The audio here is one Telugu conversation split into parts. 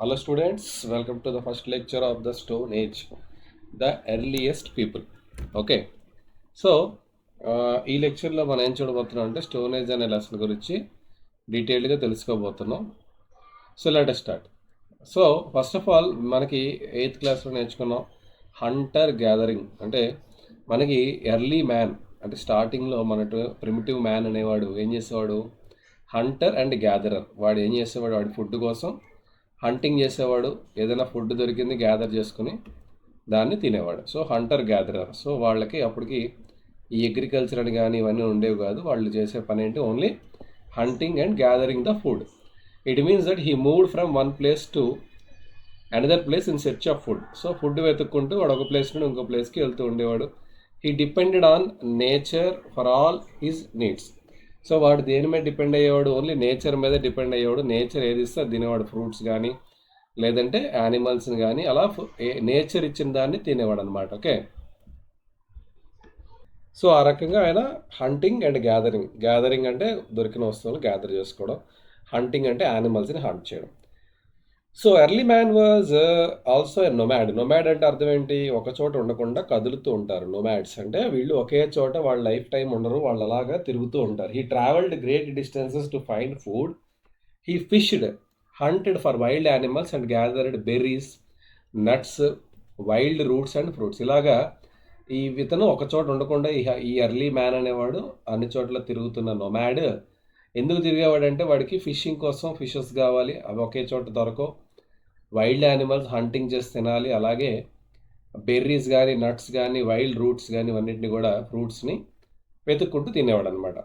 Hello students, welcome to the first lecture of the Stone Age, the earliest people. Okay, so ఈ లెక్చర్లో మనం ఏం చూడబోతున్నాం అంటే స్టోన్ ఏజ్ అనే లెసన్ గురించి డీటెయిల్డ్గా తెలుసుకోబోతున్నాం. So let us start. So first of all మనకి 8th క్లాస్లో నేర్చుకున్నాం హంటర్ గ్యాదరింగ్. అంటే మనకి ఎర్లీ మ్యాన్ అంటే స్టార్టింగ్లో మన ప్రిమిటివ్ మ్యాన్ అనేవాడు ఏం చేసేవాడు, హంటర్ అండ్ గ్యాదరర్. వాడు ఏం చేసేవాడు, వాడి ఫుడ్ కోసం హంటింగ్ చేసేవాడు, ఏదైనా ఫుడ్ దొరికింది గ్యాదర్ చేసుకుని దాన్ని తినేవాడు. So Hunter gatherer. సో వాళ్ళకి అప్పటికి ఈ అగ్రికల్చర్ అని కానీ ఇవన్నీ ఉండేవి కాదు. వాళ్ళు చేసే పని ఏంటి, only hunting and gathering the food. It means that he moved from one place to another place in search of food. So food వెతుక్కుంటూ వాడు ఒక ప్లేస్ నుండి ఇంకో ప్లేస్కి వెళ్తూ ఉండేవాడు. He depended on nature for all his needs. So వాడు దేని మీద డిపెండ్ అయ్యేవాడు, ఓన్లీ నేచర్ మీద డిపెండ్ అయ్యేవాడు. నేచర్ ఏది ఇస్తే అది తినేవాడు, ఫ్రూట్స్ కానీ లేదంటే యానిమల్స్ని కానీ అలా నేచర్ ఇచ్చిన దాన్ని తినేవాడు అనమాట. ఓకే, సో ఆ రకంగా ఆయన హంటింగ్ అండ్ గ్యాదరింగ్ అంటే దొరికిన వస్తువులు గ్యాదర్ చేసుకోవడం, హంటింగ్ అంటే యానిమల్స్ని హంట్ చేయడం. So early man was also a nomad. Nomad అంటే అర్థం ఏంటి, ఒక చోట ఉండకుండా కదులుతూ ఉంటారు. నొమాడ్స్ అంటే వీళ్ళు ఒకే చోట వాళ్ళ లైఫ్ టైం ఉండరు, వాళ్ళు అలాగా తిరుగుతూ ఉంటారు. He travelled great distances to find food. He fished, hunted for wild animals and gathered berries, nuts, wild roots and fruits. ఇలాగా ఈ వితను ఒక చోట ఉండకుండా ఈ ఎర్లీ మ్యాన్ అనేవాడు అన్ని చోట్ల తిరుగుతున్న నొమాడ్. ఎందుకు తిరిగేవాడంటే వాడికి ఫిషింగ్ కోసం ఫిషెస్ కావాలి, అవి ఒకే చోట దొరకవు. వైల్డ్ యానిమల్స్ హంటింగ్ చేసి తినాలి, అలాగే బెర్రీస్ కానీ నట్స్ కానీ వైల్డ్ రూట్స్ కానీ ఇవన్నింటిని కూడా ఫ్రూట్స్ని వెతుక్కుంటూ తినేవాడు అనమాట.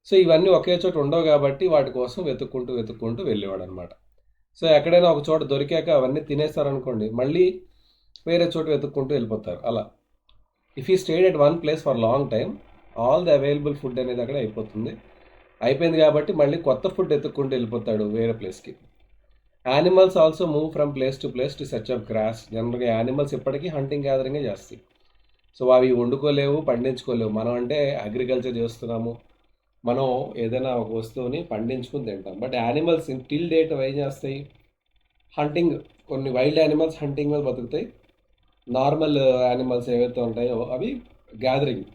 సో ఇవన్నీ ఒకే చోట ఉండవు కాబట్టి వాటి కోసం వెతుక్కుంటూ వెళ్ళేవాడు అనమాట. సో ఎక్కడైనా ఒక చోట దొరికాక అవన్నీ తినేస్తారనుకోండి, మళ్ళీ వేరే చోట వెతుక్కుంటూ వెళ్ళిపోతారు. అలా if you stayed at one place for long time, all the available food అనేది అక్కడ అయిపోయింది కాబట్టి మళ్ళీ కొత్త ఫుడ్ ఎత్తుక్కుంటూ వెళ్ళిపోతాడు వేరే ప్లేస్కి. Animals also move from place to search of grass. జనరల్గా యానిమల్స్ ఇప్పటికీ హంటింగ్ గ్యాదరింగే చేస్తాయి. సో అవి వండుకోలేవు, పండించుకోలేవు. మనం అంటే అగ్రికల్చర్ చేస్తున్నాము, మనం ఏదైనా ఒక వస్తువుని పండించుకుని తింటాం. బట్ యానిమల్స్ టిల్ డేట్ ఏం చేస్తాయి, హంటింగ్. కొన్ని వైల్డ్ యానిమల్స్ హంటింగ్ మీద బతుకుతాయి. నార్మల్ యానిమల్స్ ఏవైతే ఉంటాయో అవి గ్యాదరింగ్,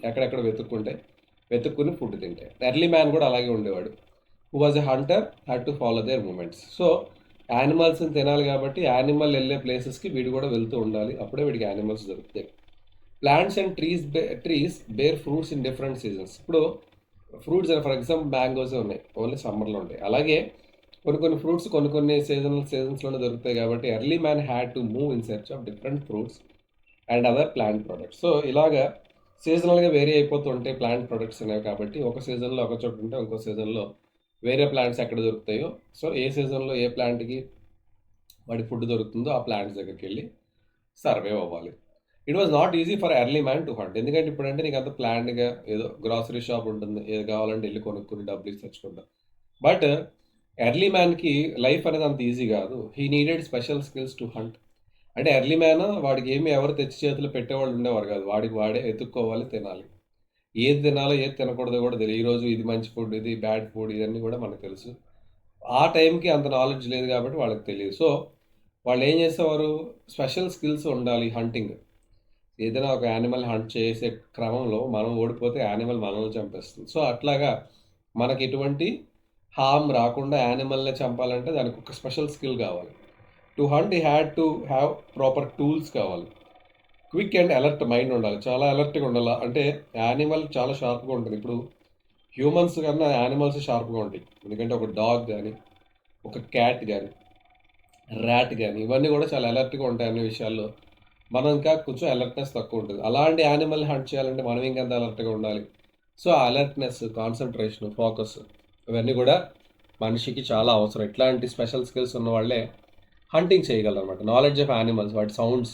ఎక్కడెక్కడ వెతుక్కుని ఫుడ్ తింటాయి. ఎర్లీ మ్యాన్ కూడా అలాగే ఉండేవాడు. Who was a hunter, had to follow their movements. So యానిమల్స్ని తినాలి కాబట్టి యానిమల్ వెళ్ళే ప్లేసెస్కి వీడు కూడా వెళ్తూ ఉండాలి, అప్పుడే వీడికి యానిమల్స్ దొరుకుతాయి. Plants and trees bear fruits in different seasons. ఇప్పుడు ఫ్రూట్స్ ఫర్ ఎగ్జాంపుల్ మ్యాంగోసే ఉన్నాయి, ఓన్లీ సమ్మర్లో ఉంటాయి. అలాగే కొన్ని ఫ్రూట్స్ కొన్ని సీజన్స్లోనే దొరుకుతాయి కాబట్టి early man had to move in search of different fruits and other plant products. So ఇలాగా సీజనల్గా వేరీ అయిపోతూ ఉంటాయి ప్లాంట్ ప్రొడక్ట్స్ అనేవి కాబట్టి ఒక సీజన్లో ఒక చోట ఉంటే ఇంకో సీజన్లో వేరే ప్లాంట్స్ ఎక్కడ దొరుకుతాయో, సో ఏ సీజన్లో ఏ ప్లాంట్కి వాడి ఫుడ్ దొరుకుతుందో ఆ ప్లాంట్స్ దగ్గరికి వెళ్ళి సర్వైవ్ అవ్వాలి. It was not easy for early man to hunt. ఎందుకంటే ఇప్పుడంటే నీకు అంత ప్లాన్డ్గా ఏదో గ్రాసరీ షాప్ ఉంటుంది, ఏది కావాలంటే వెళ్ళి కొనుక్కుని డబ్బులు ఇచ్చి తెచ్చుకుంటా. బట్ ఎర్లీ మ్యాన్కి లైఫ్ అనేది అంత ఈజీ కాదు. He needed special skills to hunt. అంటే ఎర్లీ మ్యాన్ వాడికి ఏమి ఎవరు తెచ్చి చేతులు పెట్టేవాళ్ళు ఉండేవారు కాదు, వాడికి వాడే ఎత్తుక్కోవాలి, తినాలి. ఏది తినాలో ఏది తినకూడదో కూడా తెలియదు. ఈరోజు ఇది మంచి ఫుడ్, ఇది బ్యాడ్ ఫుడ్, ఇవన్నీ కూడా మనకు తెలుసు. ఆ టైంకి అంత నాలెడ్జ్ లేదు కాబట్టి వాళ్ళకి తెలియదు. సో వాళ్ళు ఏం చేసేవారు, స్పెషల్ స్కిల్స్ ఉండాలి హంటింగ్. ఏదైనా ఒక యానిమల్ హంట్ చేసే క్రమంలో మనం ఓడిపోతే యానిమల్ మనల్ని చంపేస్తుంది. సో అట్లాగా మనకి ఎటువంటి హామ్ రాకుండా యానిమల్ని చంపాలంటే దానికి ఒక స్పెషల్ స్కిల్ కావాలి. To hunt he had to have proper tools కావాలి. క్విక్ అండ్ అలర్ట్ మైండ్ ఉండాలి, చాలా అలర్ట్గా ఉండాలి. అంటే యానిమల్ చాలా షార్ప్గా ఉంటుంది. ఇప్పుడు హ్యూమన్స్ కన్నా యానిమల్స్ షార్ప్గా ఉంటాయి. ఎందుకంటే ఒక డాగ్ కానీ, ఒక క్యాట్ కానీ, ర్యాట్ కానీ ఇవన్నీ కూడా చాలా అలర్ట్గా ఉంటాయి అన్ని విషయాల్లో. మనం ఇంకా కొంచెం అలర్ట్నెస్ తక్కువ ఉంటుంది. అలాంటి యానిమల్ హంట్ చేయాలంటే మనం ఇంకెంత అలర్ట్గా ఉండాలి. సో అలర్ట్నెస్, కాన్సన్ట్రేషన్, ఫోకస్ ఇవన్నీ కూడా మనిషికి చాలా అవసరం. ఇట్లాంటి స్పెషల్ స్కిల్స్ ఉన్న వాళ్ళే హంటింగ్ చేయగలరు అనమాట. నాలెడ్జ్ ఆఫ్ యానిమల్స్, వాటి సౌండ్స్,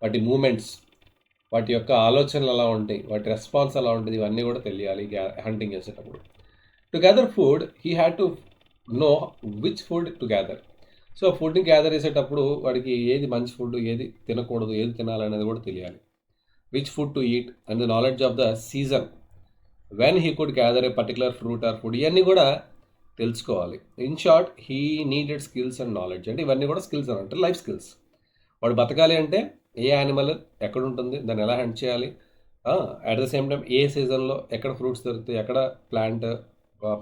వాటి మూమెంట్స్, వాటి యొక్క ఆలోచనలు ఎలా ఉంటాయి, వాటి రెస్పాన్స్ ఎలా ఉంటుంది, ఇవన్నీ కూడా తెలియాలి హంటింగ్ చేసేటప్పుడు. To gather food he had to know which food to gather. So ఫుడ్ని గ్యాదర్ చేసేటప్పుడు వాడికి ఏది మంచి ఫుడ్, ఏది తినకూడదు, ఏది తినాలనేది కూడా తెలియాలి. Which food to eat and the knowledge of the season when he could gather A particular fruit or food. ఇవన్నీ కూడా తెలుసుకోవాలి. In short he needed skills and knowledge. అంటే ఇవన్నీ కూడా స్కిల్స్ అని అంటే లైఫ్ స్కిల్స్. వాడు బతకాలి అంటే ఏ యానిమల్ ఎక్కడ ఉంటుంది, దాన్ని ఎలా హంట్ చేయాలి, అట్ ద సేమ్ టైం ఏ సీజన్లో ఎక్కడ ఫ్రూట్స్ దొరుకుతాయి, ఎక్కడ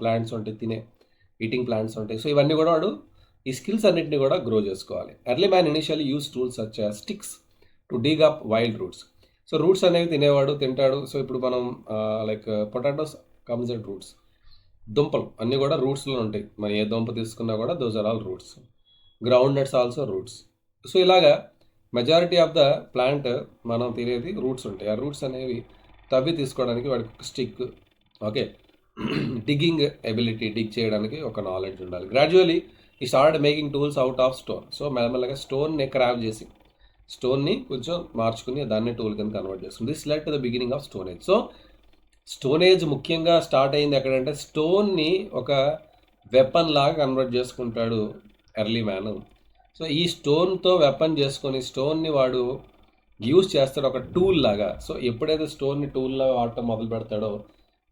ప్లాంట్స్ ఉంటాయి, తినే ఈటింగ్ ప్లాంట్స్ ఉంటాయి. సో ఇవన్నీ కూడా వాడు ఈ స్కిల్స్ అన్నింటినీ కూడా గ్రో చేసుకోవాలి. Early man initially use tools such as sticks to dig up wild roots. So roots అనేవి తింటాడు. సో ఇప్పుడు మనం like potatoes comes and roots, దుంపలు అన్నీ కూడా రూట్స్లో ఉంటాయి. మనం ఏ దుంప తీసుకున్నా కూడా those are all roots. Groundnuts also roots. So ఇలాగా మెజారిటీ ఆఫ్ ద ప్లాంట్ మనం తినేది రూట్స్ ఉంటాయి. ఆ రూట్స్ అనేవి తవ్వి తీసుకోవడానికి వాడికి ఒక స్టిక్, ఓకే, డిగ్గింగ్ ఎబిలిటీ, డిగ్ చేయడానికి ఒక నాలెడ్జ్ ఉండాలి. గ్రాడ్యువలీ ఈ start making tools out of stone. So మెల్లమెల్లగా స్టోన్ని క్రాఫ్ట్ చేసి స్టోన్ని కొంచెం మార్చుకుని దాన్ని టూల్ కింద కన్వర్ట్ చేస్తుంది. This led to the beginning of stone age. So stone age ముఖ్యంగా స్టార్ట్ అయింది ఎక్కడంటే స్టోన్ని ఒక వెపన్ లాగా కన్వర్ట్ చేసుకుంటాడు ఎర్లీ మ్యాన్. సో ఈ స్టోన్తో వెపన్ చేసుకొని స్టోన్ని వాడు యూజ్ చేస్తాడు ఒక టూల్ లాగా. సో ఎప్పుడైతే స్టోన్ని టూల్లా వాడటం మొదలు పెడతాడో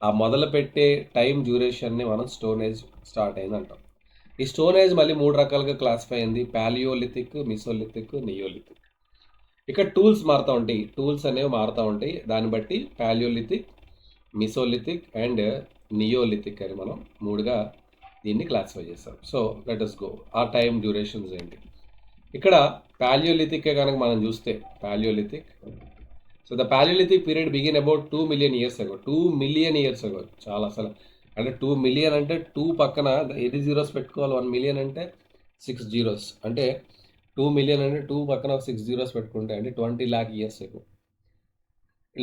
ఆ మొదలు పెట్టే టైం డ్యూరేషన్ని మనం స్టోన్ ఏజ్ స్టార్ట్ అయింది అంటాం. ఈ స్టోన్ ఏజ్ మళ్ళీ 3 రకాలుగా క్లాసిఫై అయింది: పాలియోలిథిక్, మిసోలిథిక్, నియోలిథిక్. ఇక్కడ టూల్స్ మారుతూ ఉంటాయి, టూల్స్ అనేవి మారుతూ ఉంటాయి. దాన్ని బట్టి పాలియోలిథిక్, మిసోలిథిక్ అండ్ నియోలిథిక్ అని మనం 3గా దీన్ని క్లాసిఫై చేస్తాం. So let us go. ఆ టైం డ్యూరేషన్స్ ఏంటి? ఇక్కడ పాలియోలిథిక్ కనుక మనం చూస్తే palaeolithic, so the palaeolithic period begin about 2 million years ago. 2 million years ago. చాలా అసలు అంటే 2 million అంటే 2 పక్కన ఎన్ని జీరోస్ పెట్టుకోవాలి, 1 million అంటే 6 zeros, అంటే 2 million అంటే 2 పక్కన 6 zeros పెట్టుకుంటే అంటే 20 lakh years ago.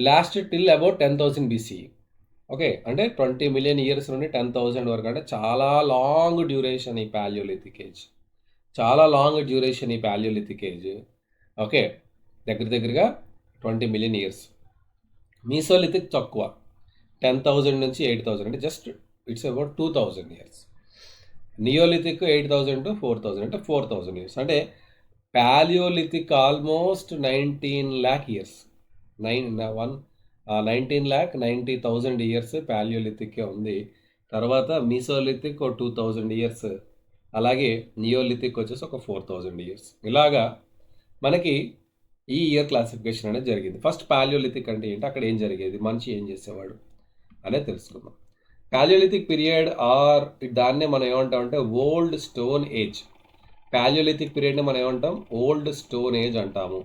Last till about 10,000 BCE. Okay, అంటే 20 million years నుండి 10,000 వరకు, అంటే చాలా లాంగ్ డ్యూరేషన్ ఈ పాలియోలిథిక్ ఏజ్. చాలా లాంగ్ డ్యూరేషన్ ఈ పాలియోలిథిక్ ఏజ్. ఓకే, దగ్గరగా 20 million years. మీసోలిథిక్ తక్కువ, 10,000 నుంచి 8,000, అంటే just it's about 2,000 years. Neolithic 8,000 to 4,000, అంటే 4,000 years. అంటే palaeolithic almost 19 lakh years, 19,90,000 years palaeolithic ఉంది. తర్వాత మీసోలిథిక్ 2,000 years, అలాగే నియోలిథిక్ వచ్చేసి ఒక 4,000 years. ఇలాగా మనకి ఈ ఇయర్ క్లాసిఫికేషన్ అనేది జరిగింది. ఫస్ట్ పాలియోలిథిక్ అంటే ఏంటి, అక్కడ ఏం జరిగేది, మనిషి ఏం చేసేవాడు అనేది తెలుసుకుందాం. పాలియోలిథిక్ పీరియడ్ ఆర్ దాన్నే మనం ఏమంటామంటే ఓల్డ్ స్టోన్ ఏజ్. పాలియోలిథిక్ పీరియడ్ని మనం ఏమంటాం, ఓల్డ్ స్టోన్ ఏజ్ అంటాము.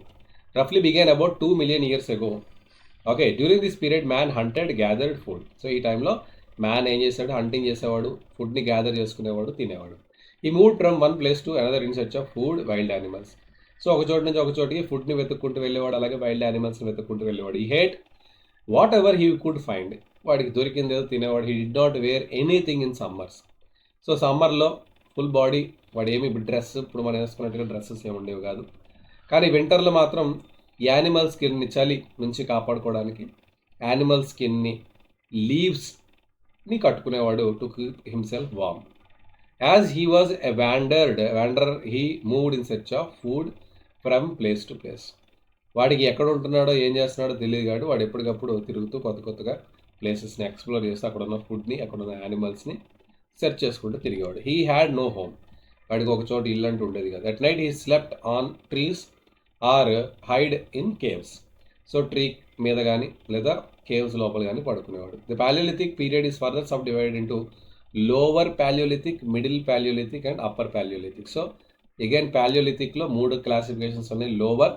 రఫ్లీ began about 2 million years ago. Okay, during this period man hunted, gathered food. So ఈ టైంలో మ్యాన్ ఏం చేశాడు, హంటింగ్ చేసేవాడు, ఫుడ్ని గ్యాదర్ చేసుకునేవాడు, తినేవాడు. ఈ move from one place to another in search of food, wild animals. So ఒక చోటు నుంచి ఒక చోటికి ఫుడ్ని వెతుక్కుంటూ వెళ్ళేవాడు, అలాగే వైల్డ్ యానిమల్స్ని వెతుక్కుంటూ వెళ్ళేవాడు. He ate whatever he could find. వాడికి దొరికింది ఏదో తినేవాడు. He did not wear anything in summers. So సమ్మర్లో ఫుల్ బాడీ వాడు ఏమి డ్రెస్, ఇప్పుడు మనం వేసుకున్నట్టుగా డ్రెస్సెస్ ఏమి ఉండేవి కాదు. కానీ వింటర్లో మాత్రం యానిమల్ స్కిన్ని, చలి నుంచి కాపాడుకోవడానికి యానిమల్ స్కిన్ని, లీవ్స్ని కట్టుకునేవాడు to keep himself warm. As he was a wanderer he moved in search of food from place to place. వాడికి ఎక్కడ ఉంటున్నాడో ఏం చేస్తున్నాడో తెలియదు కాదు, వాడు ఎప్పటికప్పుడు తిరుగుతూ కొత్తగా ప్లేసెస్ని ఎక్స్ప్లోర్ చేస్తూ అక్కడ ఉన్న ఫుడ్ని, అక్కడ ఉన్న యానిమల్స్ని సెర్చ్ చేసుకుంటూ తిరిగేవాడు. He had no home. వాడికి ఒక చోట ఇల్లు అంటూ ఉండేది కదా. At night he slept on trees or hide in caves. So tree మీద కానీ లేదా కేవ్స్ లోపల కానీ పడుకునేవాడు. The palaeolithic period is further subdivided into lower palaeolithic, middle palaeolithic and upper palaeolithic. So again పాలియోలిథిక్లో 3 క్లాసిఫికేషన్స్ ఉన్నాయి: లోవర్,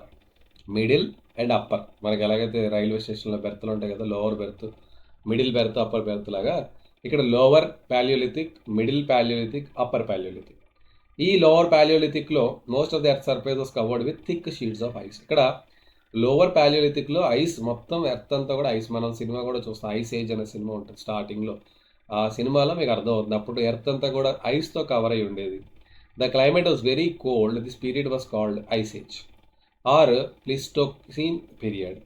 మిడిల్ అండ్ అప్పర్. మనకి ఎలాగైతే రైల్వే స్టేషన్లో బెర్త్లు ఉంటాయి కదా, lower berth, middle berth, upper berth లాగా ఇక్కడ lower palaeolithic, middle palaeolithic, upper palaeolithic. ఈ లోవర్ పాలియోలిథిక్లో most of the earth surface was covered with thick sheets of ice. ఇక్కడ లోవర్ పాలియోలిథిక్లో ఐస్ మొత్తం, ఎర్త్ అంతా కూడా ఐస్. మనం సినిమా కూడా చూస్తాం, ఐస్ ఏజ్ అనే సినిమా ఉంటుంది స్టార్టింగ్లో. ఆ సినిమాలో మీకు అర్థమవుతుంది, అప్పుడు ఎర్త్ అంతా కూడా ఐస్తో కవర్ అయి ఉండేది. The climate was very cold. This period was called ice age or pleistocene period.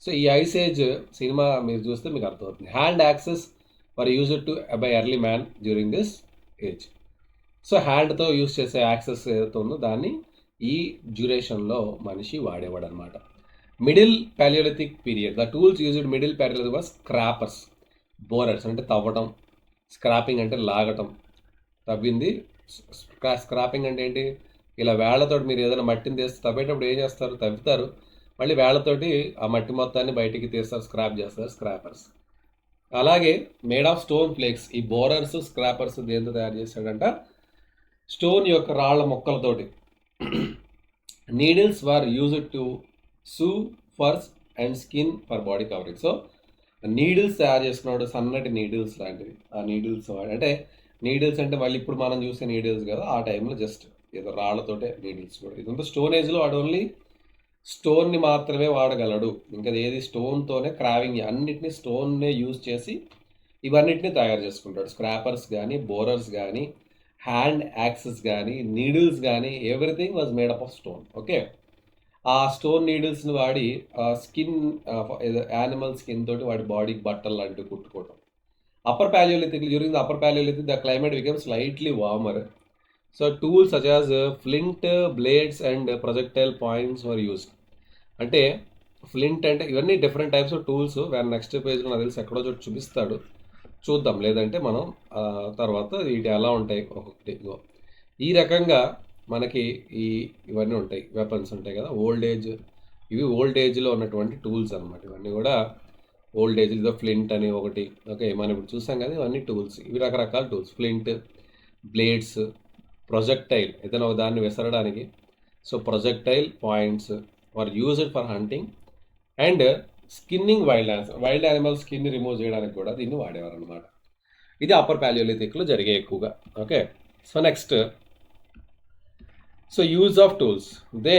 So ఈ ఐస్ ఏజ్ సినిమా మీరు చూస్తే మీకు అర్థమవుతుంది. Hand axes were used to by early man during this age. So హ్యాండ్తో యూజ్ చేసే యాక్సెస్ ఏదైతే ఉందో దాన్ని ఈ డ్యూరేషన్లో మనిషి వాడేవాడు అనమాట. Middle palaeolithic period, the tools used middle palaeolithic was scrapers, borers అంటే తవ్వటం, స్క్రాపింగ్ అంటే లాగటం, తవ్వింది. స్క్రాపింగ్ అంటే ఏంటి? ఇలా వేళ్లతోటి మీరు ఏదైనా మట్టిని తీస్తే తవ్వేటప్పుడు ఏం చేస్తారు? తవ్వుతారు, మళ్ళీ వేళ్లతోటి ఆ మట్టి మొత్తాన్ని బయటికి తీస్తారు, స్క్రాప్ చేస్తారు, స్క్రాపర్స్. అలాగే మేడ్ ఆఫ్ స్టోన్ ఫ్లేక్స్, ఈ బోరర్స్, స్క్రాపర్స్ దేంతో తయారు చేశాడంట? స్టోన్ యొక్క రాళ్ల మొక్కలతోటి. Needles were used to sew furs and skin for body covering. So needles తయారు చేసుకున్నాడు, సన్నటి నీడిల్స్ లాంటివి. ఆ నీడిల్స్ అంటే నీడిల్స్ అంటే మళ్ళీ ఇప్పుడు మనం చూసే నీడిల్స్ కదా, ఆ టైంలో జస్ట్ ఏదో రాళ్లతోటే నీడిల్స్ కూడా. ఇదంతా స్టోన్ ఏజ్లో వాడు ఓన్లీ స్టోన్ని మాత్రమే వాడగలడు. ఇంకా ఏది స్టోన్తోనే క్రావింగ్, అన్నిటినీ స్టోన్నే యూజ్ చేసి ఇవన్నిటిని తయారు చేసుకుంటాడు. స్క్రాపర్స్ కానీ, బోరర్స్ కానీ, హ్యాండ్ యాక్సెస్ కానీ, నీడిల్స్ కానీ, everything was made up of stone. Okay, ఆ స్టోన్ నీడిల్స్ని వాడి స్కిన్, యానిమల్ స్కిన్ తోటి వాడి బాడీకి బట్టలు లాంటివి కుట్టుకోవడం. Upper palaeolithic, during the upper palaeolithic the climate become slightly warmer. So tools such as flint, blades and projectile points were used. అంటే ఫ్లింట్ అంటే ఇవన్నీ different types of tools. Next పేజ్లో నాకు తెలిసి ఎక్కడో చోటు చూపిస్తాడు, చూద్దాం. లేదంటే మనం తర్వాత వీటి ఎలా ఉంటాయి ఒక్కొక్కటి. ఈ రకంగా మనకి ఇవన్నీ ఉంటాయి, వెపన్స్ ఉంటాయి కదా, ఇవి ఓల్డ్ ఏజ్లో ఉన్నటువంటి టూల్స్ అనమాట. ఇవన్నీ కూడా ఓల్డ్ ఏజ్లో ఫ్లింట్ అని ఒకటి. ఓకే, మనం ఇప్పుడు చూసాం కదా, ఇవన్నీ టూల్స్. ఇవి రకరకాల టూల్స్. ఫ్లింట్, బ్లేడ్స్, ప్రొజెక్టైల్, ఏదైనా ఒక దాన్ని విసరడానికి. So projectile points were used for hunting and skinning wild animal skin remove చేయడానికి కూడా దీన్ని వాడేవారు అనమాట. ఇది అప్పర్ ప్యాలియోలిథిక్లో జరిగే ఎక్కువగా. Okay, so next, so use of tools, they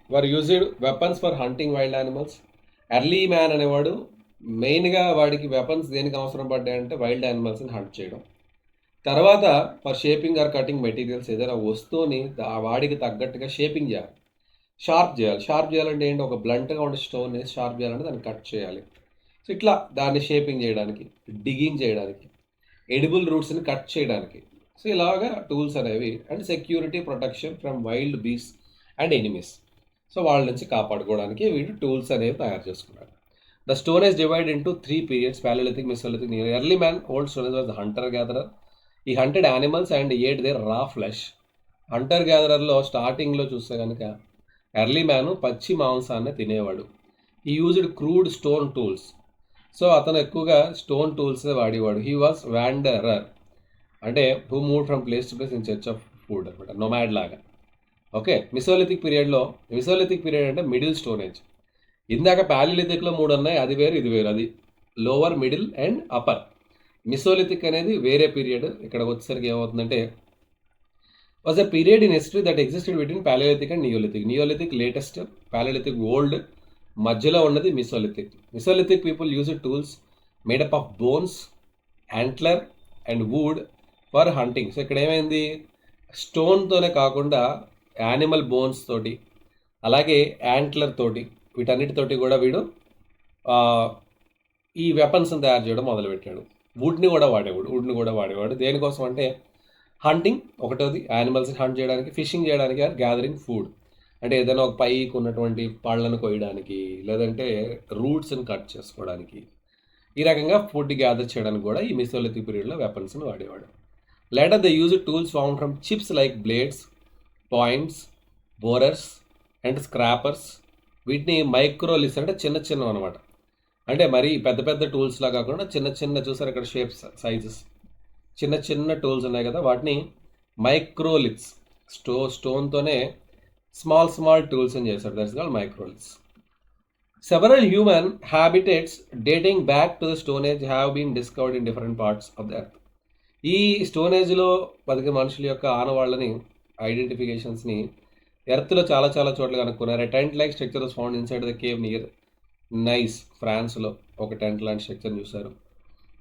were used weapons for hunting wild animals. Early man అనేవాడు మెయిన్గా వాడికి వెపన్స్ దేనికి అవసరం పడ్డాయంటే వైల్డ్ యానిమల్స్ని హంట్ చేయడం. తర్వాత for shaping or cutting materials, ఏదైనా వస్తువుని వాడికి తగ్గట్టుగా షేపింగ్ చేయాలి, షార్ప్ చేయాలి. షార్ప్ చేయాలంటే ఏంటి? ఒక బ్లంట్గా ఉండే స్టోన్ని షార్ప్ చేయాలంటే దాన్ని కట్ చేయాలి. సో ఇట్లా దాన్ని షేపింగ్ చేయడానికి, డిగింగ్ చేయడానికి, ఎడిబుల్ రూట్స్ని కట్ చేయడానికి. సో ఇలాగా టూల్స్ అనేవి. And security, protection from wild beasts and enemies. So వాళ్ళ నుంచి కాపాడుకోవడానికి వీళ్ళు టూల్స్ అనేవి తయారు చేసుకున్నారు. The stone is divide into 3 periods: palaeolithic, mesolithic. Early man, old stone age was the hunter gatherer. He hunted animals and ate their raw flesh. Hunter గ్యాదరర్లో స్టార్టింగ్లో చూస్తే కనుక ఎర్లీ మ్యాన్ పచ్చి మాంసాన్ని తినేవాడు. He used crude stone tools. So అతను ఎక్కువగా స్టోన్ టూల్స్ వాడేవాడు. హీ వాజ్ వ్యాండరర్, అంటే who move from place to place in search of food అనమాట, నొమాడ్ లాగా. ఓకే, మెసోలిథిక్ పీరియడ్ అంటే మిడిల్ స్టోన్ ఏజ్. ఇందాక ప్యాలియోలిథిక్లో 3 ఉన్నాయి, అది వేరు ఇది వేరు. అది lower, middle and upper. Mesolithic అనేది వేరే పీరియడ్. ఇక్కడ వచ్చేసరికి ఏమవుతుందంటే, was a period in history that existed between Palaeolithic and neolithic. Neolithic latest, Palaeolithic old, మధ్యలో ఉన్నది Mesolithic. Mesolithic people use tools made up of bones, antler and wood for hunting. So ఇక్కడ ఏమైంది? స్టోన్తోనే కాకుండా యానిమల్ బోన్స్ తోటి, అలాగే యాంట్లర్ తోటి, వీటన్నిటితోటి కూడా వీడు ఈ వెపన్స్ని తయారు చేయడం మొదలుపెట్టాడు. వుడ్ని కూడా వాడేవాడు. దేనికోసం అంటే హంటింగ్ ఒకటోది, యానిమల్స్ని హంట్ చేయడానికి, ఫిషింగ్ చేయడానికి, గ్యాదరింగ్ ఫుడ్ అంటే ఏదైనా ఒక పైకి ఉన్నటువంటి పళ్ళను కొయ్యడానికి, లేదంటే రూట్స్ని కట్ చేసుకోవడానికి. ఈ రకంగా ఫుడ్ గ్యాదర్ చేయడానికి కూడా ఈ మెసోలిథిక్ పీరియడ్లో వెపన్స్ని వాడేవాడు. Later they use tools found from chips like blades, points, borers and scrapers. వీటిని మైక్రోలిథ్స్ అంటే చిన్న అనమాట. అంటే మరి పెద్ద పెద్ద టూల్స్లా కాకుండా చిన్న చూసారు ఇక్కడ షేప్స్, సైజెస్, చిన్న టూల్స్ ఉన్నాయి కదా, వాటిని మైక్రోలిథ్స్. స్టోన్తోనే స్మాల్ టూల్స్ అని చేశారు. That's called microliths. Several human habitats dating back to the stone age have been discovered in different parts of the earth. ఈ స్టోన్ ఏజ్లో బతికే మనుషుల యొక్క ఆనవాళ్ళని, ఐడెంటిఫికేషన్స్ని ఎర్త్లో చాలా చోట్ల కనుక్కున్నారు. Tent like structure was found inside the cave near Nice, ఫ్రాన్స్లో ఒక టెంట్ లాంటి స్ట్రక్చర్ చూశారు.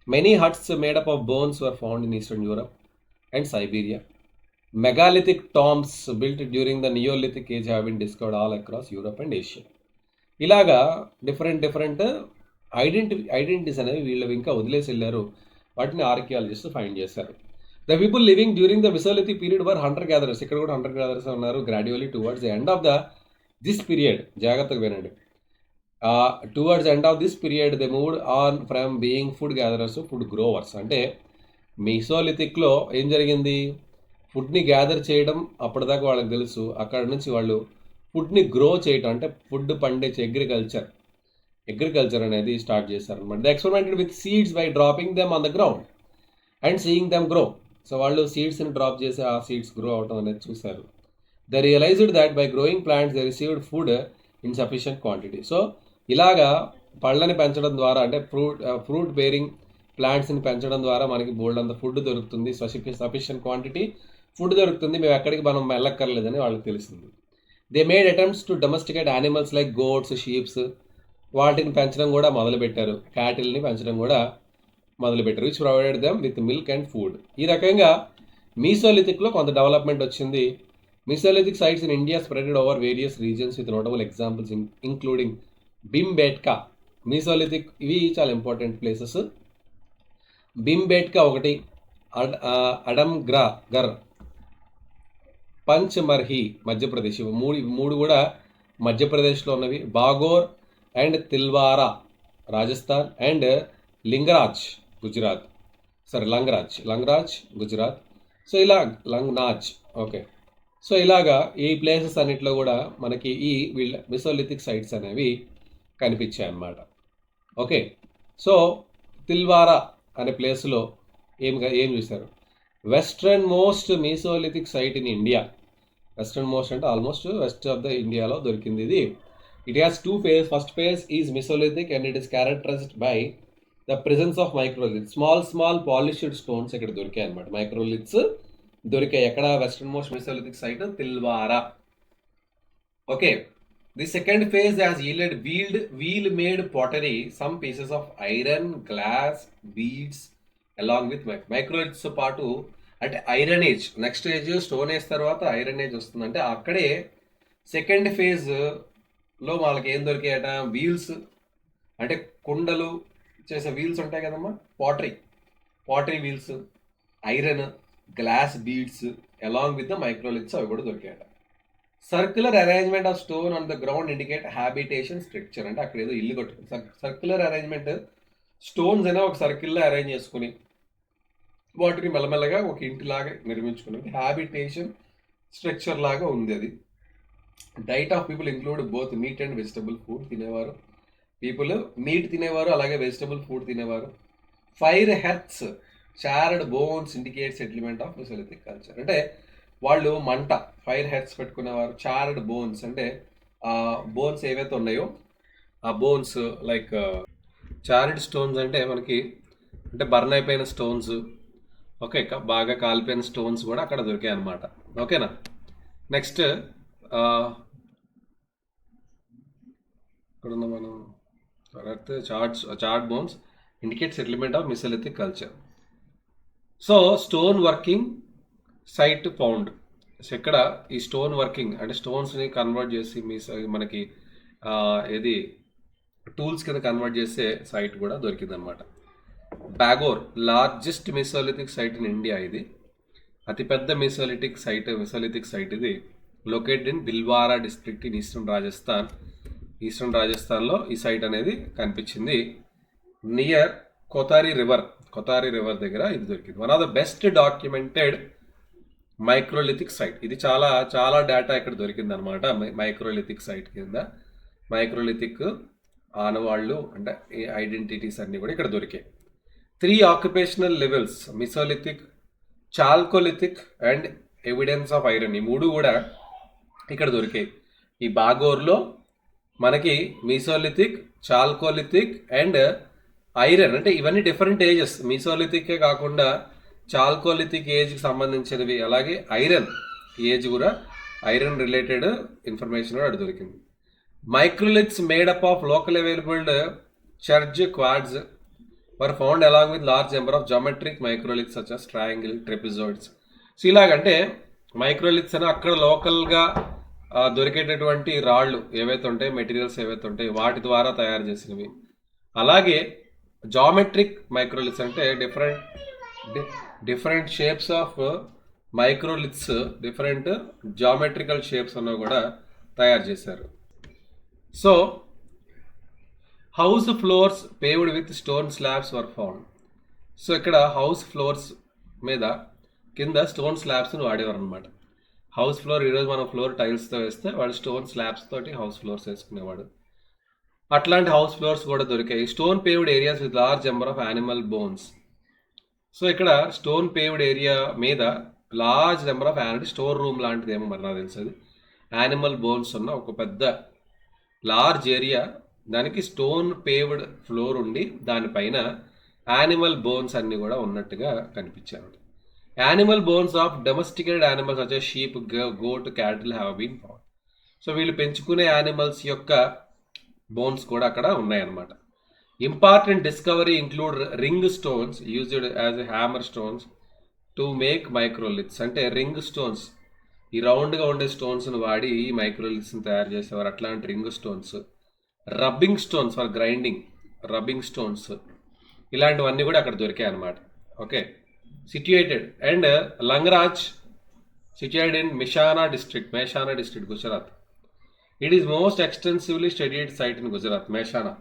Many huts made up of bones were found in eastern Europe and Siberia. Megalithic tombs built during the neolithic age have been discovered all across Europe and Asia. ఇలాగా డిఫరెంట్ ఐడెంటిటీస్ అనేవి వీళ్ళు ఇంకా వదిలేసి వెళ్ళారు. వాటిని ఆర్కియాలజిస్ట్ ఫైండ్ చేశారు. The people living during the mesolithic period were hunter gatherers. ఇక్కడ కూడా హంటర్ గ్యాదరర్స్ ఉన్నారు. Gradually towards the end of this period, జాగ్రత్తగా వినండి, towards end of this period they moved on from being food gatherers to food growers. అంటే మెసోలిథిక్లో ఏం జరిగింది? ఫుడ్ని గ్యాదర్ చేయడం అప్పటిదాకా వాళ్ళకి తెలుసు. అక్కడ నుంచి వాళ్ళు ఫుడ్ని గ్రో చేయటం, అంటే ఫుడ్ పండించే అగ్రికల్చర్ అనేది స్టార్ట్ చేశారనమాట. They experimented with seeds by dropping them on the ground and seeing them grow. So వాళ్ళు సీడ్స్ని డ్రాప్ చేసి ఆ సీడ్స్ గ్రో అవటం అనేది చూశారు. They realised that by growing plants they received food in sufficient quantity. So ఇలాగా పళ్ళని పెంచడం ద్వారా, అంటే ఫ్రూట్ బేరింగ్ ప్లాంట్స్ని పెంచడం ద్వారా మనకి బోల్డ్ అంత ఫుడ్ దొరుకుతుంది, సఫిషియంట్ క్వాంటిటీ ఫుడ్ దొరుకుతుంది, మేము ఎక్కడికి మనం వెళ్ళక్కర్లేదని వాళ్ళకి తెలిసింది. They made attempts to domesticate animals like goats, sheeps, వాటిని పెంచడం కూడా మొదలుపెట్టారు. క్యాటిల్ని పెంచడం కూడా మొదలుపెట్టారు, which provided them with milk and food. ఈ రకంగా మీసోలిథిక్లో కొంత డెవలప్మెంట్ వచ్చింది. Mesolithic sites in India spreaded over various regions with notable examples including Bhimbetka. Mesolithic ఇవి చాలా ఇంపార్టెంట్ ప్లేసెస్. భీంబేట్కా ఒకటి, అడమ్గర్, పంచ్మర్హి మధ్యప్రదేశ్, మూడు కూడా మధ్యప్రదేశ్లో ఉన్నవి. Bagor and Tilwara Rajasthan and Lingaraj Gujarat. Langaraj Gujarat. So ఇలా లంగ్నాజ్, ఓకే. సో ఇలాగా ఈ ప్లేసెస్ అన్నిట్లో కూడా మనకి వీళ్ళ మెసోలిథిక్ సైట్స్ అనేవి కనిపించాయి అన్నమాట. ఓకే. సో తిల్వారా అనే ప్లేస్లో ఏం చూశారు? Westernmost mesolithic site in India. Westernmost అంటే ఆల్మోస్ట్ వెస్ట్ ఆఫ్ ద ఇండియాలో దొరికింది ఇది. It has 2 phases. First phase is mesolithic and it is characterised by the presence of microliths. Small polished stones ఇక్కడ దొరికాయి అనమాట. మైక్రోలిథ్స్ దొరికాయి ఎక్కడ? Westernmost mesolithic site Tilwara. Okay. The second phase has yielded wheel made pottery, some pieces of iron, glass, beads along with మైక్రోలిథ్స్ పాటు, అంటే iron age, next age stone age తర్వాత ఐరన్ ఏజ్ వస్తుంది. అంటే అక్కడే సెకండ్ ఫేజ్లో వాళ్ళకి ఏం దొరికాయట? వీల్స్, అంటే కుండలు చేసే వీల్స్ ఉంటాయి కదమ్మా, pottery wheels, iron, glass beads along with the microliths అవి కూడా దొరికాయట. Circular arrangement of stone on the ground indicate habitation structure. అంటే అక్కడ ఏదో ఇల్లు కట్టుకుంది. సర్క్యులర్ అరేంజ్మెంట్, స్టోన్స్ అయినా ఒక సర్కిల్లో అరేంజ్ చేసుకుని వాటిని మెల్లమెల్లగా ఒక ఇంటిలాగా నిర్మించుకున్నది హ్యాబిటేషన్ స్ట్రక్చర్ లాగా ఉంది అది. Diet of people include both meat and vegetable food తినేవారు. పీపుల్ మీట్ తినేవారు, అలాగే వెజిటబుల్ ఫుడ్ తినేవారు. Fire hearths, charred bones indicate settlement of mesolithic culture. అంటే వాళ్ళు ఫైర్ హెర్త్స్ పెట్టుకునేవారు. చార్డ్ బోన్స్ అంటే బోన్స్ ఏవైతే ఉన్నాయో ఆ బోన్స్, లైక్ చార్డ్ స్టోన్స్ అంటే మనకి అంటే బర్న్ అయిపోయిన స్టోన్స్, ఓకే, బాగా కాలిపోయిన స్టోన్స్ కూడా అక్కడ దొరికాయి అన్నమాట. ఓకేనా. నెక్స్ట్ ఇక్కడ ఉన్న మనం charred bones indicate settlement of mesolithic culture. So stone working site found. So ఇక్కడ ఈ స్టోన్ వర్కింగ్ అంటే స్టోన్స్ని కన్వర్ట్ చేసి మనకి ఏది టూల్స్ కింద కన్వర్ట్ చేసే సైట్ కూడా దొరికింది అనమాట. Bagor largest mesolithic site in India. ఇది అతిపెద్ద మెసోలిథిక్ సైట్ ఇది. Located in Bhilwara district in eastern రాజస్థాన్లో ఈ సైట్ అనేది కనిపించింది. నియర్ కొతారి రివర్ దగ్గర ఇది దొరికింది. One of the best documented microlithic site. ఇది చాలా డేటా ఇక్కడ దొరికింది అనమాట. మైక్రోలిథిక్ సైట్ కింద మైక్రోలిథిక్ ఆనవాళ్ళు అంటే ఐడెంటిటీస్ అన్నీ కూడా ఇక్కడ దొరికాయి. 3 occupational levels, Mesolithic, chalcolithic and evidence of iron, ఈ 3 కూడా ఇక్కడ దొరికాయి. ఈ బాగోర్లో మనకి మెసోలిథిక్, చాల్కోలిథిక్ అండ్ ఐరన్, అంటే ఇవన్నీ డిఫరెంట్ ఏజెస్. మెసోలిథికే కాకుండా చాల్కోలిథిక్ ఏజ్కి సంబంధించినవి, అలాగే ఐరన్ ఏజ్ కూడా, ఐరన్ రిలేటెడ్ ఇన్ఫర్మేషన్ కూడా అక్కడ దొరికింది. Microliths made up of local available chert quartz were found along with large number of geometric microliths such as triangle, trapezoids. So ఇలాగంటే మైక్రోలిథ్స్ అని అక్కడ లోకల్గా దొరికేటటువంటి రాళ్ళు ఏవైతే ఉంటాయి, మెటీరియల్స్ ఏవైతే ఉంటాయి వాటి ద్వారా తయారు చేసినవి. అలాగే జామెట్రిక్ మైక్రోలిథ్స్ అంటే different shapes of microliths, different geometrical shapes అన్న కూడా తయారు చేశారు. So house floors paved with stone slabs were found. So ఇక్కడ హౌస్ ఫ్లోర్స్ మీద కింద స్టోన్ స్లాబ్స్ని వాడేవారు అనమాట. హౌస్ ఫ్లోర్ ఈరోజు మనం ఫ్లోర్ టైల్స్తో వేస్తే వాడు స్టోన్ స్లాబ్స్ తోటి హౌస్ ఫ్లోర్స్ వేసుకునేవాడు. అట్లాంటి హౌస్ ఫ్లోర్స్ కూడా దొరికాయి. Stone paved areas with large number of animal bones. So ఇక్కడ స్టోన్ పేవ్డ్ ఏరియా మీద large number of store room లాంటిది ఏమో మరి నాకు తెలుసు. యానిమల్ బోన్స్ ఉన్న ఒక పెద్ద లార్జ్ ఏరియా, దానికి స్టోన్ పేవ్డ్ ఫ్లోర్ ఉండి దానిపైన యానిమల్ బోన్స్ అన్నీ కూడా ఉన్నట్టుగా కనిపించారు. Animal bones of domesticated animals వచ్చే sheep, goat, cattle have been found. So వీళ్ళు పెంచుకునే యానిమల్స్ యొక్క బోన్స్ కూడా అక్కడ ఉన్నాయన్నమాట. Important discovery include ring stones used as hammer stones to make microliths. అంటే రింగ్ స్టోన్స్, ఈ రౌండ్గా ఉండే స్టోన్స్ని వాడి ఈ మైక్రోలిత్స్ని తయారు చేసేవారు. అట్లాంటి ring stones, rubbing stones for grinding, rubbing stones, ఇలాంటివన్నీ కూడా అక్కడ దొరికాయి అన్నమాట. Okay, situated and Langhnaj situated in Mehsana district, Gujarat. It is most extensively studied site in Gujarat, Mehsana.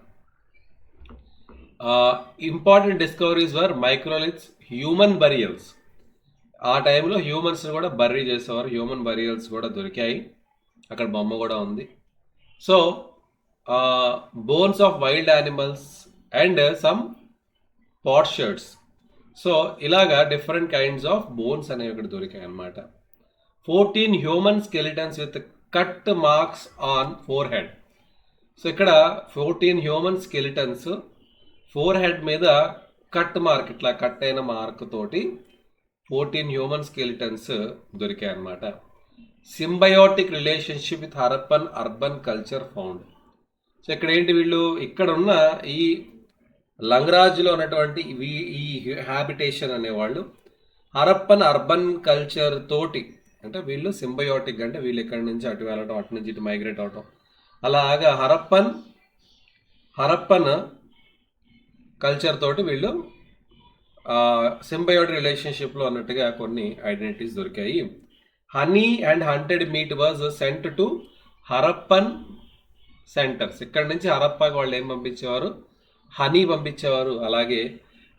Important discoveries were microliths, human burials. ఆ టైంలో హ్యూమన్స్ కూడా బర్రీ చేసేవారు. హ్యూమన్ బరియల్స్ కూడా దొరికాయి, అక్కడ బొమ్మ కూడా ఉంది. So bones of wild animals and some potsherds. So ఇలాగా డిఫరెంట్ కైండ్స్ ఆఫ్ బోన్స్ అనేవి ఇక్కడ దొరికాయి అన్నమాట. 14 human skeletons with cut marks on forehead. So ఇక్కడ 14 హ్యూమన్ స్కెలిటన్స్ ఫోర్ హెడ్ మీద కట్ మార్క్, ఇట్లా కట్ అయిన మార్క్ తోటి 14 హ్యూమన్ స్కెలిటన్స్ దొరికాయి అన్నమాట. Symbiotic relationship with Harappan urban culture found. So ఇక్కడ ఏంటి, వీళ్ళు ఇక్కడ ఉన్న ఈ లంగరాజ్లో ఉన్నటువంటి ఈ హ్యాబిటేషన్ అనేవాళ్ళు హరప్పన్ అర్బన్ కల్చర్ తోటి, అంటే వీళ్ళు సింబయోటిక్, అంటే వీళ్ళు ఇక్కడి నుంచి అటు వెళ్ళటం, అటు నుంచి ఇటు మైగ్రేట్ అవటం, అలాగా హరప్పన్ కల్చర్ తోటి వీళ్ళు సింబయోటిక్ రిలేషన్షిప్లో అన్నట్టుగా కొన్ని ఐడెంటిటీస్ దొరికాయి. Honey and haunted meet was sent to Harappan centres. ఇక్కడ నుంచి హరప్పాకి వాళ్ళు ఏం పంపించేవారు, హనీ పంపించేవారు. అలాగే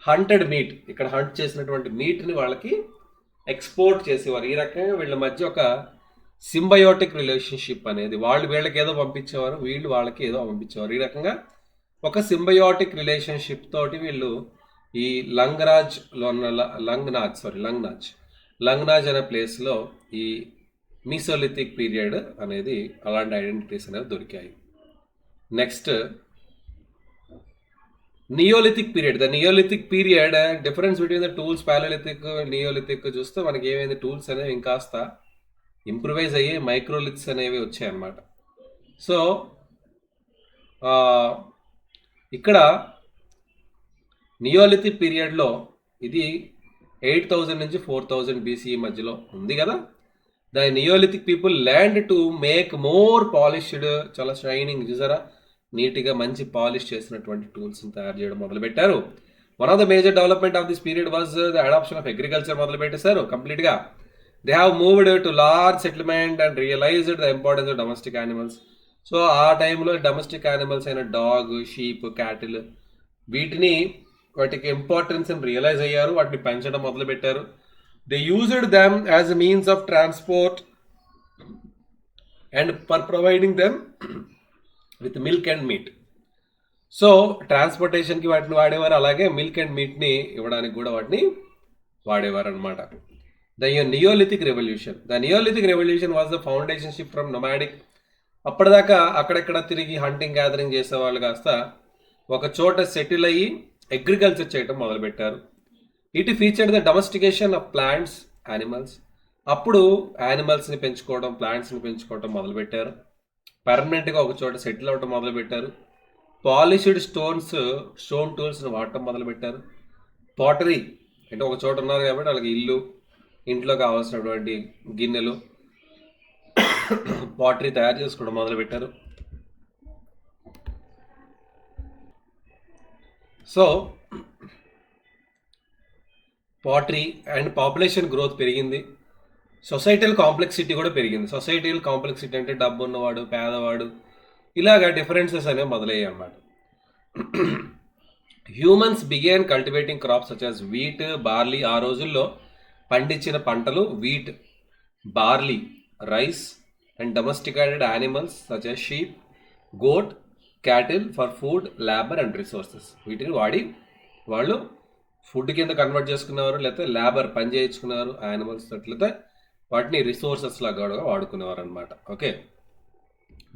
హంటెడ్ మీట్, ఇక్కడ హంట్ చేసినటువంటి మీట్ని వాళ్ళకి ఎక్స్పోర్ట్ చేసేవారు. ఈ రకంగా వీళ్ళ మధ్య ఒక సింబయోటిక్ రిలేషన్షిప్ అనేది, వాళ్ళు వీళ్ళకి ఏదో పంపించేవారు, వీళ్ళు వాళ్ళకి ఏదో పంపించేవారు. ఈ రకంగా ఒక సింబయోటిక్ రిలేషన్షిప్ తోటి వీళ్ళు ఈ లంగరాజ్లో ఉన్న లంగ్నాజ్ అనే ప్లేస్లో ఈ మీసోలిథిక్ పీరియడ్ అనేది అలాంటి ఐడెంటిటీస్ అనేవి దొరికాయి. Next neolithic period. The neolithic period, difference between the tools palaeolithic, neolithic చూస్తే మనకి ఏమైంది, టూల్స్ అనేవి ఇంకాస్త ఇంప్రూవైజ్ అయ్యి మైక్రోలిథ్స్ అనేవి వచ్చాయన్నమాట. సో ఇక్కడ నియోలిథిక్ పీరియడ్లో ఇది 8000 నుంచి 4000 BCE మధ్యలో ఉంది కదా. The neolithic people learned to make more polished, చాలా షైనింగ్, చూసారా, నీట్గా మంచి పాలిష్ చేసినటువంటి టూల్స్ని తయారు చేయడం మొదలుపెట్టారు. One of the major development of this period was the adoption of agriculture మొదలుపెట్టేశారు కంప్లీట్గా. They have moved to large settlement and realised the importance of domestic animals. So ఆ టైంలో డొమెస్టిక్ యానిమల్స్ అయిన డాగ్, షీప్, క్యాటిల్, వాటికి ఇంపార్టెన్స్ అని రియలైజ్ అయ్యారు, వాటిని పెంచడం మొదలుపెట్టారు. They used them as a means of transport and for providing them with milk and meat. So ట్రాన్స్పోర్టేషన్కి వాటిని వాడేవారు, అలాగే మిల్క్ అండ్ మీట్ని ఇవ్వడానికి కూడా వాటిని వాడేవారు అనమాట. The neolithic revolution was the foundation shift from nomadic. అప్పటిదాకా అక్కడెక్కడ తిరిగి హంటింగ్ గ్యాదరింగ్ చేసేవాళ్ళు కాస్త ఒక చోట సెటిల్ అయ్యి అగ్రికల్చర్ చేయడం మొదలుపెట్టారు. It featured the domestication of plants, animals. అప్పుడు యానిమల్స్ని పెంచుకోవడం, ప్లాంట్స్ని పెంచుకోవడం మొదలుపెట్టారు. పర్మనెంట్గా ఒక చోట సెటిల్ అవ్వటం మొదలుపెట్టారు. పాలిష్డ్ స్టోన్ టూల్స్ని వాడటం మొదలుపెట్టారు. పాటరీ, అంటే ఒక చోట ఉన్నారు కాబట్టి వాళ్ళకి ఇల్లు, ఇంట్లో కావాల్సినటువంటి గిన్నెలు, పాటరీ తయారు చేసుకోవడం మొదలుపెట్టారు. So pottery and population growth పెరిగింది. సొసైటల్ కాంప్లెక్సిటీ కూడా పెరిగింది. సొసైటల్ కాంప్లెక్సిటీ అంటే డబ్బు ఉన్నవాడు, పేదవాడు, ఇలాగా డిఫరెన్సెస్ అనేవి మొదలయ్యాయి అన్నమాట. Humans began cultivating crops such as wheat, barley. ఆ రోజుల్లో పండించిన పంటలు wheat, barley, rice and domesticated animals such as sheep, goat, cattle for food, labour and resources. వీటిని వాడి వాళ్ళు ఫుడ్ కింద కన్వర్ట్ చేసుకునేవారు, లేకపోతే లేబర్ పని చేయించుకునేవారు యానిమల్స్, లేకపోతే వాటిని రిసోర్సెస్ లాగా వాడుకునేవారు అనమాట. ఓకే,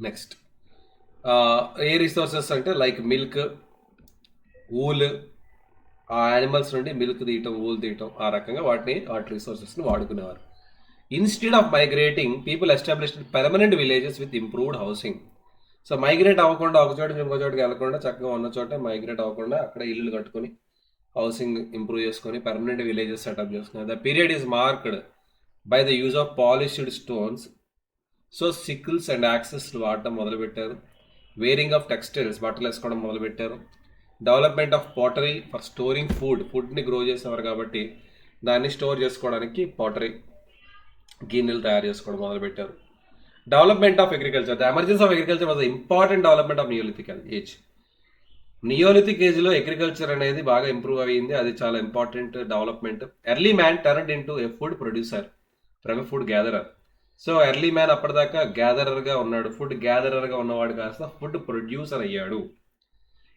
నెక్స్ట్ ఏ రిసోర్సెస్ అంటే లైక్ మిల్క్, ఊల్, ఆ యానిమల్స్ నుండి మిల్క్ తీయటం, ఊల్ తీయటం, ఆ రకంగా వాటి రిసోర్సెస్ని వాడుకునేవారు. Instead of migrating, people established permanent villages with improved housing. So migrate అవ్వకుండా ఒక చోట ఇంకో చోటుకి వెళ్ళకుండా చక్కగా ఉన్న చోట మైగ్రేట్ అవ్వకుండా అక్కడ ఇల్లు కట్టుకొని హౌసింగ్ ఇంప్రూవ్ చేసుకొని పెర్మనెంట్ విలేజెస్ సెటప్ చేసుకున్నారు. The period is marked by the use of polished stones. So sickles and access వాడటం మొదలుపెట్టారు. వేరింగ్ ఆఫ్ టెక్స్టైల్స్, బట్టలు వేసుకోవడం మొదలుపెట్టారు. Development of pottery for storing ఫుడ్ని గ్రో చేసేవారు కాబట్టి దాన్ని స్టోర్ చేసుకోవడానికి పాటరీ గిన్నెలు తయారు చేసుకోవడం మొదలుపెట్టారు. Development of agriculture, the emergence of agriculture was the important development of neolithic age. Neolithic ఏజ్లో అగ్రికల్చర్ అనేది బాగా ఇంప్రూవ్ అయ్యింది, అది చాలా important development. Early man turned into a food producer from a food gatherer. So early man అప్పటిదాకా గ్యాదరర్గా ఉన్నాడు, ఫుడ్ గ్యాదరర్గా ఉన్నవాడు కాస్త ఫుడ్ ప్రొడ్యూసర్ అయ్యాడు.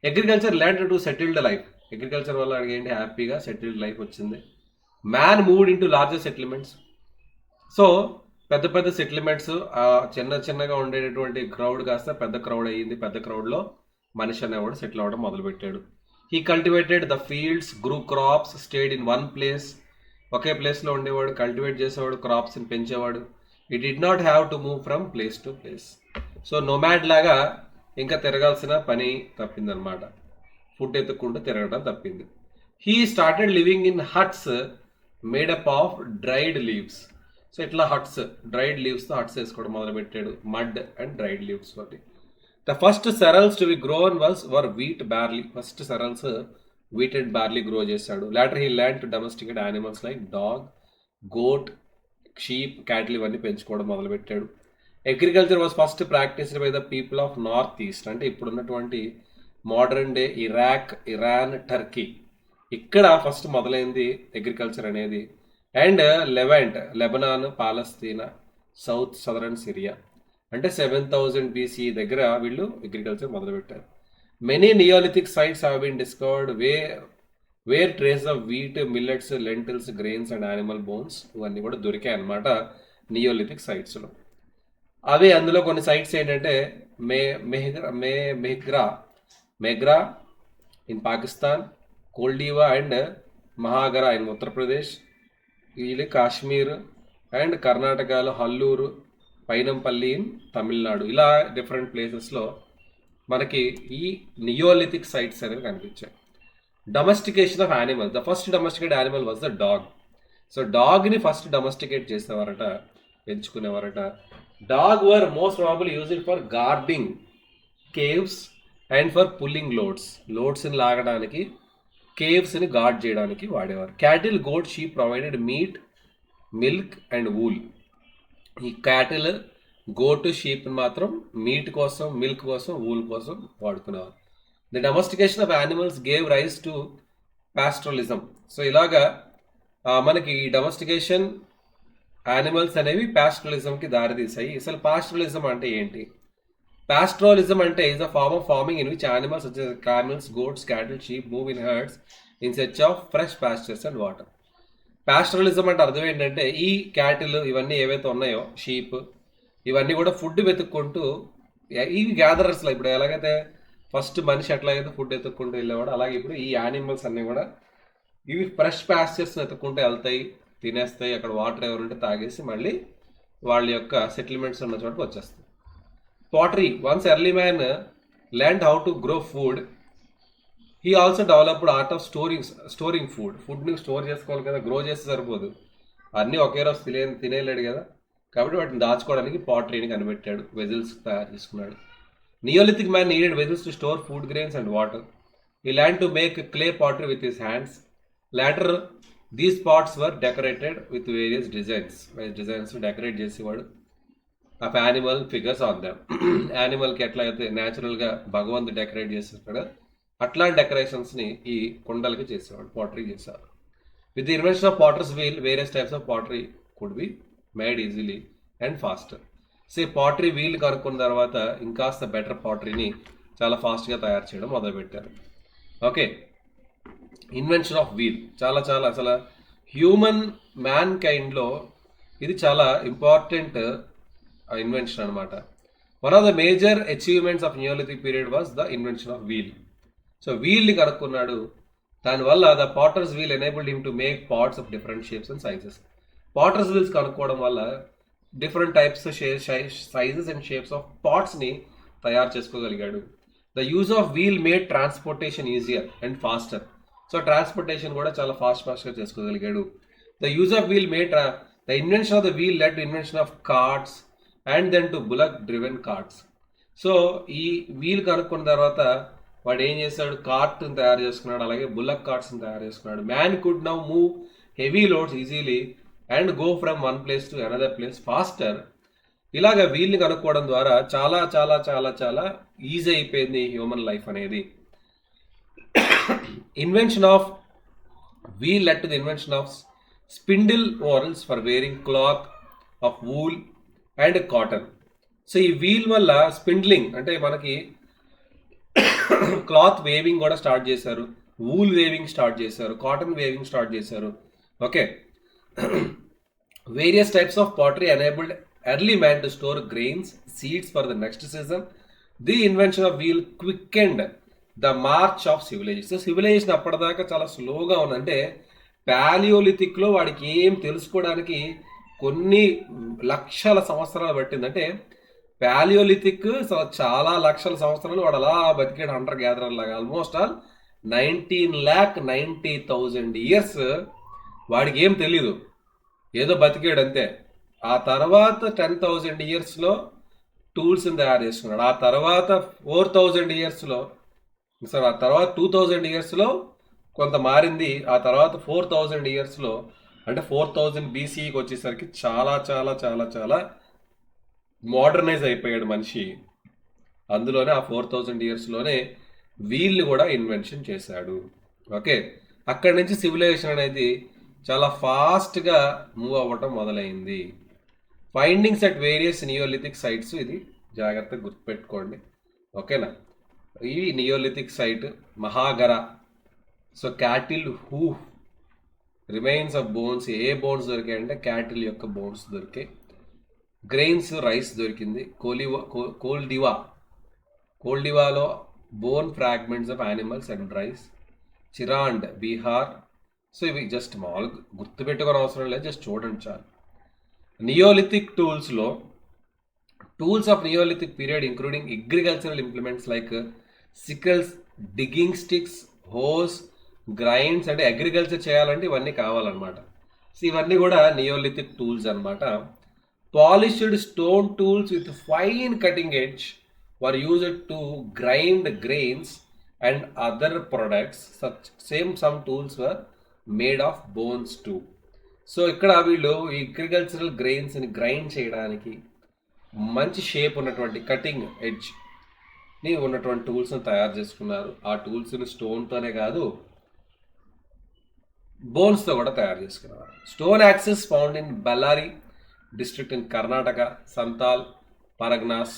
Agriculture land to settled life, agriculture వల్ల అడిగేంటి హ్యాపీగా సెటిల్డ్ లైఫ్ వచ్చింది. Man moved into larger settlements. So పెద్ద పెద్ద సెటిల్మెంట్స్, చిన్న చిన్నగా ఉండేటటువంటి క్రౌడ్ కాస్త పెద్ద క్రౌడ్ అయ్యింది, పెద్ద క్రౌడ్లో మనిషి అనేవాడు సెటిల్ అవ్వడం మొదలుపెట్టాడు. He cultivated the fields, grew crops, stayed in one place. ఒకే ప్లేస్లో ఉండేవాడు, కల్టివేట్ చేసేవాడు, క్రాప్స్ని పెంచేవాడు. He did not have to move from place to place. So nomad లాగా ఇంకా తిరగాల్సిన పని తప్పిందనమాట, ఫుడ్ ఎత్తుక్కుంటూ తిరగడం తప్పింది. He started living in huts made up of dried leaves. So ఇట్లా హట్స్, డ్రైడ్ లీవ్స్తో హట్స్ వేసుకోవడం మొదలుపెట్టాడు, మడ్ అండ్ డ్రైడ్ లీవ్స్ తోటి. The first cereals to be grown were wheat, barley. First cereals wheat and barley grow చేశాడు. Later he learned to domesticate animals like dog, goat, sheep, cattle ఇవన్నీ పెంచుకోవడం మొదలుపెట్టాడు. Agriculture was first practised by the people of north east, అంటే ఇప్పుడున్నటువంటి modern day Iraq, Iran, Turkey, ఇక్కడ ఫస్ట్ మొదలైంది అగ్రికల్చర్ అనేది. And Levant, Lebanon, Palestine, southern Syria, అంటే 7000 BC దగ్గర వీళ్ళు అగ్రికల్చర్ మొదలుపెట్టారు. Many neolithic sites have been discovered where trace of wheat, millets, lintels, grains and animal bones ఇవన్నీ కూడా దొరికాయి అన్నమాట నియోలిథిక్ సైట్స్లో. అవి అందులో కొన్ని సైట్స్ ఏంటంటే Mehrgarh in Pakistan, Koldihwa and Mahagara in Uttar Pradesh, వీళ్ళు కాశ్మీర్ అండ్ కర్ణాటకలో హల్లూరు, పైనంపల్లి ఇన్ తమిళనాడు, ఇలా డిఫరెంట్ ప్లేసెస్లో మనకి ఈ నియోలిథిక్ సైట్స్ అనేవి కనిపించాయి. Domestication of animal, the first domesticate animal was the dog. So డాగ్ని ఫస్ట్ డొమెస్టికేట్ చేసేవారట, పెంచుకునేవారట. Dog were most probably used for guarding caves and for pulling లోడ్స్ని లాగడానికి, కేవ్స్ని గార్డ్ చేయడానికి వాడేవారు. Cattle, goat, sheep provided meat, milk and wool. ఈ క్యాటిల్, గోట్, షీప్ మాత్రం మీట్ కోసం, మిల్క్ కోసం, వూల్ కోసం వాడుకునేవారు. The domestication of animals gave rise to pastoralism. So ఇలాగా మనకి ఈ డొమెస్టికేషన్ యానిమల్స్ అనేవి పాస్టరలిజంకి దారితీసాయి. అసలు పాస్టరలిజం అంటే ఏంటి? పాస్టరలిజం అంటే is a form of farming in which animals such as camels, goats, cattle, sheep move in herds in search of fresh pastures and water. Pastoralism అంటే అర్థం ఏంటంటే ఈ క్యాటిల్ ఇవన్నీ ఏవైతే ఉన్నాయో, షీప్, ఇవన్నీ కూడా ఫుడ్ వెతుక్కుంటూ, ఇవి గ్యాదరర్స్లో ఇప్పుడు ఎలాగైతే ఫస్ట్ మనిషి ఎట్లాగైతే ఫుడ్ ఎత్తుక్కుంటూ వెళ్ళేవాడు, అలాగే ఇప్పుడు ఈ యానిమల్స్ అన్నీ కూడా ఇవి ఫ్రెష్ పాస్చర్స్ ఎత్తుక్కుంటూ వెళ్తాయి, తినేస్తాయి, అక్కడ వాటర్ ఎవరుంటే తాగేసి మళ్ళీ వాళ్ళ యొక్క సెటిల్మెంట్స్ ఉన్న చోటకి వచ్చేస్తాయి. Pottery, once early man learned how to grow food, he also developed art of storing ఫుడ్ని స్టోర్ చేసుకోవాలి కదా, గ్రో చేస్తే సరిపోదు, అన్నీ ఒకే రోజు తినేయలేడు కదా, కాబట్టి వాటిని దాచుకోవడానికి పాటరీని కనిపెట్టాడు, వెజిల్స్ తయారు చేసుకున్నాడు. Neolithic man needed vessels to store food grains and water. He learned to make clay pottery with his hands. Later these pots were decorated with various designs decorate చేసేవాడు of animal figures on them. యానిమల్కి ఎట్లయితే న్యాచురల్గా భగవంతుడు డెకరేట్ చేసేస్తాడో అట్లాంటి డెకరేషన్స్ని ఈ కుండలకి చేసేవాడు, పాటరీ చేసేవాడు. With the invention of potter's wheel, various types of pottery could be made easily and faster. So pottery wheel కనుక్కున్న తర్వాత ఇంకాస్త బెటర్ పాటరీని చాలా ఫాస్ట్గా తయారు చేయడం మొదలుపెట్టారు. ఓకే, ఇన్వెన్షన్ ఆఫ్ వీల్ చాలా చాలా అసలు హ్యూమన్ మ్యాన్ కైండ్లో ఇది చాలా ఇంపార్టెంట్ ఇన్వెన్షన్ అనమాట. One of the major achievements of neolithic period was the invention of wheel. So వీల్ని కనుక్కున్నాడు. దానివల్ల the potter's wheel enabled him to make pots of different shapes and sizes. Potter's wheels కనుక్కోవడం వల్ల different types sizes and shapes of పాట్స్ని తయారు చేసుకోగలిగాడు. The use of wheel made transportation easier and faster. So transportation కూడా చాలా ఫాస్ట్గా చేసుకోగలిగాడు. The use of wheel made the invention of the wheel led to invention of carts and then to bullock driven carts. So ఈ వీల్ కనుక్కున్న తర్వాత వాడు ఏం చేశాడు, కార్ట్ని తయారు చేసుకున్నాడు, అలాగే బుల్లక్ కార్ట్స్ని తయారు చేసుకున్నాడు. Man could now move heavy loads easily and go from one place to another place faster. ఇలాగ వీల్ని కనుక్కోవడం ద్వారా చాలా చాలా చాలా చాలా ఈజీ అయిపోయింది హ్యూమన్ లైఫ్ అనేది. Invention of wheel led to the invention of spindle whorls for wearing cloth of wool and cotton. So ఈ వీల్ వల్ల స్పిండ్లింగ్ అంటే మనకి క్లాత్ వేవింగ్ కూడా స్టార్ట్ చేశారు, వూల్ వేవింగ్ స్టార్ట్ చేశారు, కాటన్ వేవింగ్ స్టార్ట్ చేశారు. Okay, various types of pottery enabled early man to store grains seeds for the next season. The invention of wheel quick and the march of civilisation. Civilisation అప్పటిదాకా చాలా స్లోగా ఉందంటే ప్యాలియోలిథిక్లో వాడికి ఏం తెలుసుకోవడానికి కొన్ని లక్షల సంవత్సరాలు పట్టిందంటే ప్యాలియోలిథిక్ చాలా లక్షల సంవత్సరాలు వాడు అలా బతికాడు హంటర్ గ్యాదరర్ లాగా. ఆల్మోస్ట్ ఆల్ 19,90,000 ఇయర్స్ వాడికి ఏం తెలీదు, ఏదో బతికాడు అంతే. ఆ తర్వాత 10,000 ఇయర్స్లో టూల్స్ని తయారు చేసుకున్నాడు. ఆ తర్వాత 4,000 ఇయర్స్లో సార్ ఆ తర్వాత 2,000 ఇయర్స్లో కొంత మారింది. ఆ తర్వాత 4,000 ఇయర్స్లో అంటే 4000 BCEకి వచ్చేసరికి చాలా చాలా చాలా చాలా మోడర్నైజ్ అయిపోయాడు మనిషి. అందులోనే ఆ 4,000 ఇయర్స్లోనే వీల్ని కూడా ఇన్వెన్షన్ చేశాడు. ఓకే, అక్కడి నుంచి సివిలైజేషన్ అనేది చాలా ఫాస్ట్గా మూవ్ అవ్వటం మొదలైంది. Findings at various neolithic sites, ఇది జాగ్రత్తగా గుర్తుపెట్టుకోండి. ఓకేనా, ఈ neolithic site Mahagara. So cattle hoof remains of bones. ఏ బోన్స్ దొరికాయి అంటే క్యాటిల్ యొక్క బోన్స్ దొరికాయి. గ్రెయిన్స్ రైస్ దొరికింది. కోల్డివాలో bone fragments of animals and rice. Chirand Bihar. So ఇవి జస్ట్ మామూలుగా గుర్తుపెట్టుకునే అవసరం లేదు, జస్ట్ చూడండి చాలు. నియోలిథిక్ టూల్స్లో tools of neolithic period including agricultural implements like sickles, digging sticks, hoes, grinds. అంటే అగ్రికల్చర్ చేయాలంటే ఇవన్నీ కావాలన్నమాట. సో ఇవన్నీ కూడా నియోలిథిక్ టూల్స్ అనమాట. Polished stone tools with fine cutting edge were used to grind grains and other products. Some tools were made of bones too. So ఇక్కడ వీళ్ళు ఈ అగ్రికల్చరల్ గ్రెయిన్స్ని గ్రైండ్ చేయడానికి మంచి షేప్ ఉన్నటువంటి కటింగ్ ఎడ్జ్ని ఉన్నటువంటి టూల్స్ని తయారు చేసుకున్నారు. ఆ టూల్స్ని స్టోన్తోనే కాదు బోన్స్తో కూడా తయారు చేసుకున్నారు. Stone axes found in Bellary district in Karnataka, Santhal Parganas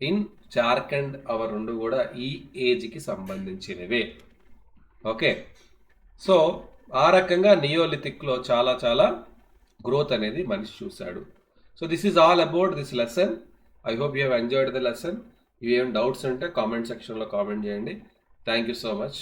in Jharkhand. అవి రెండు కూడా ఈ ఏజ్కి సంబంధించినవే. ఓకే, సో ఆ రకంగా నియోలిథిక్లో చాలా చాలా గ్రోత్ అనేది మనిషి చూశాడు. So this is all about this lesson. I hope you have enjoyed the lesson. ఇవి ఏం డౌట్స్ ఉంటే కామెంట్ సెక్షన్లో కామెంట్ చేయండి. Thank you so much.